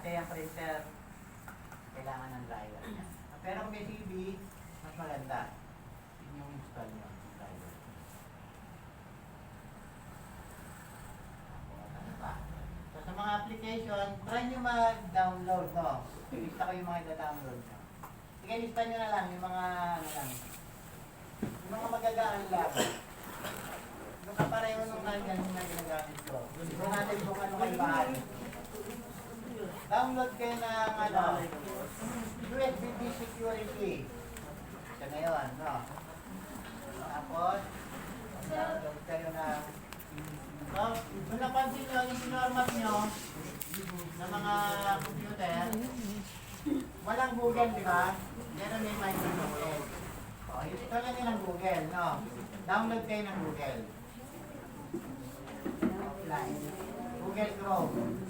Kasi ang printer, kailangan ng driver niya. Pero kung may CV, mas maganda. Yun yung install nyo, yung driver. Ano pa? So sa mga application, try nyo mag-download, no? Lista ko yung mga ida-download nyo. Sige, lista nyo na lang yung mga, ano lang, yung mga magagaan lang. Yung kapareho nung ganyan na ginagamit ko. Gusto natin kung ano kayo bahal. Download kayo ng ano, USB security. Ito na yun, no? Tapos, download kayo ng... So, kung napansin nyo, yung sinormat nyo ng mga computer, walang Google, di ba? Meron may Microsoft Edge. O, ito lang yun ang Google, no? Download kayo ng Google. Offline. Google Chrome.